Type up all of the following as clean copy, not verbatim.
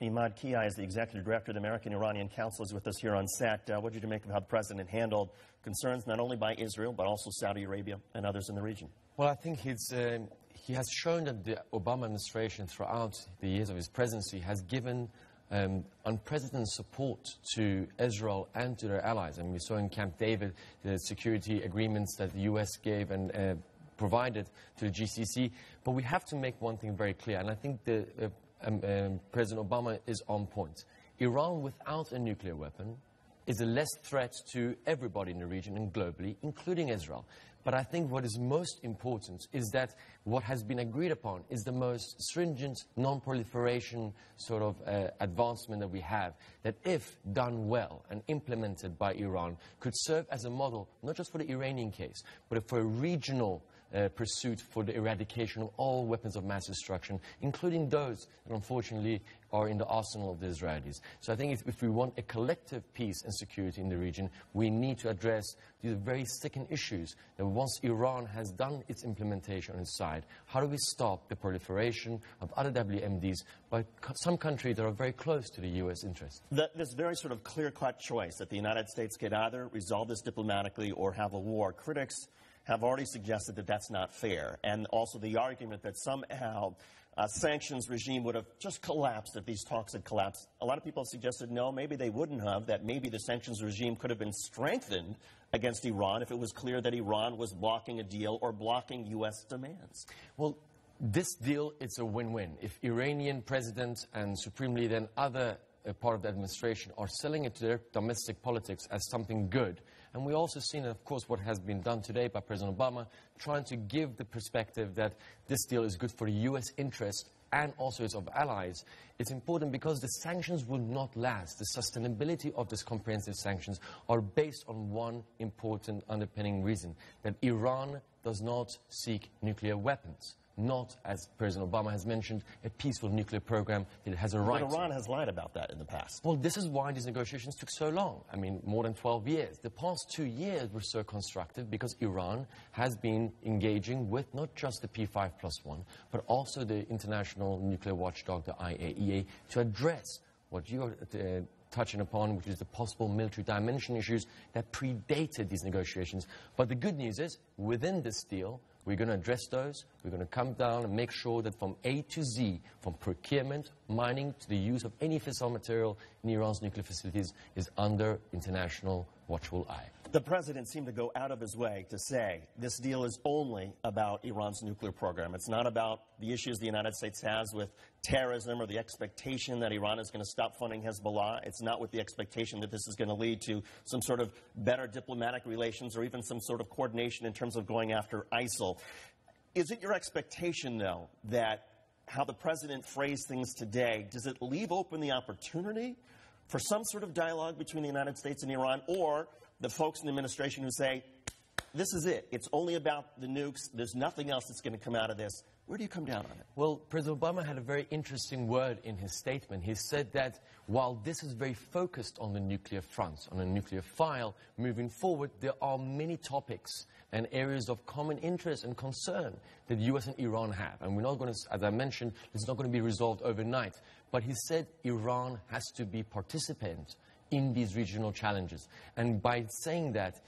Emad Kiyaei is the executive director of the American-Iranian Council, is with us here on set. What did you make of how the president handled concerns not only by Israel, but also Saudi Arabia and others in the region? Well, I think he has shown that the Obama administration, throughout the years of his presidency, has given unprecedented support to Israel and to their allies. I mean, we saw in Camp David the security agreements that the U.S. gave and provided to the GCC. But we have to make one thing very clear, and I think President Obama is on point. Iran without a nuclear weapon is a less threat to everybody in the region and globally, including Israel. But I think what is most important is that what has been agreed upon is the most stringent non-proliferation sort of advancement that we have, that if done well and implemented by Iran, could serve as a model, not just for the Iranian case, but for a regional pursuit for the eradication of all weapons of mass destruction, including those that unfortunately are in the arsenal of the Israelis. So I think if we want a collective peace and security in the region, we need to address these very sticking issues that once Iran has done its implementation on its side, how do we stop the proliferation of other WMDs by some countries that are very close to the U.S. interests? This very sort of clear-cut choice that the United States could either resolve this diplomatically or have a war. Critics have already suggested that that's not fair, and also the argument that somehow a sanctions regime would have just collapsed if these talks had collapsed. A lot of people have suggested, no, maybe they wouldn't have, that maybe the sanctions regime could have been strengthened against Iran if it was clear that Iran was blocking a deal or blocking U.S. demands. Well, this deal, it's a win-win. If Iranian president and Supreme Leader and other part of the administration are selling it to their domestic politics as something good. And we also seen, of course, what has been done today by President Obama, trying to give the perspective that this deal is good for the U.S. interest and also its of allies. It's important because the sanctions will not last. The sustainability of these comprehensive sanctions are based on one important underpinning reason, that Iran does not seek nuclear weapons. Not, as President Obama has mentioned, a peaceful nuclear program. It has a right to. But Iran has lied about that in the past. Well, this is why these negotiations took so long. I mean, more than 12 years. The past 2 years were so constructive because Iran has been engaging with not just the P5+1, but also the international nuclear watchdog, the IAEA, to address what you are touching upon, which is the possible military dimension issues that predated these negotiations. But the good news is, within this deal, we're going to address those. We're going to come down and make sure that from A to Z, from procurement, mining, to the use of any fissile material in Iran's nuclear facilities is under international watchful eye. The president seemed to go out of his way to say this deal is only about Iran's nuclear program. It's not about the issues the United States has with terrorism or the expectation that Iran is going to stop funding Hezbollah. It's not with the expectation that this is going to lead to some sort of better diplomatic relations or even some sort of coordination in terms of going after ISIL. Is it your expectation, though, that how the president phrased things today, does it leave open the opportunity for some sort of dialogue between the United States and Iran, or the folks in the administration who say, this is it, it's only about the nukes, there's nothing else that's going to come out of this? Where do you come down on it? Well, President Obama had a very interesting word in his statement. He said that while this is very focused on the nuclear front, on a nuclear file, moving forward, there are many topics and areas of common interest and concern that the U.S. and Iran have. And we're not going to, as I mentioned, it's not going to be resolved overnight. But he said Iran has to be participant in these regional challenges. And by saying that,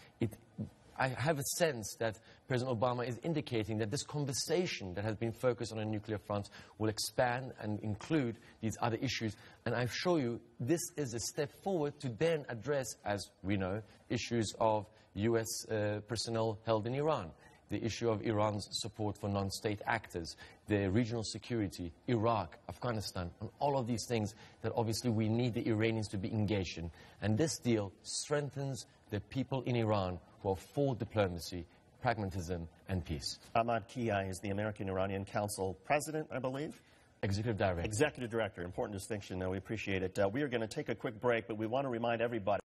I have a sense that President Obama is indicating that this conversation that has been focused on a nuclear front will expand and include these other issues. And I assure you, this is a step forward to then address, as we know, issues of U.S. personnel held in Iran, the issue of Iran's support for non-state actors, the regional security, Iraq, Afghanistan, and all of these things that obviously we need the Iranians to be engaged in. And this deal strengthens the people in Iran who are for diplomacy, pragmatism, and peace. Emad Kiyaei is the American-Iranian Council president, I believe? Executive Director. Executive Director. Important distinction, though. We appreciate it. We are going to take a quick break, but we want to remind everybody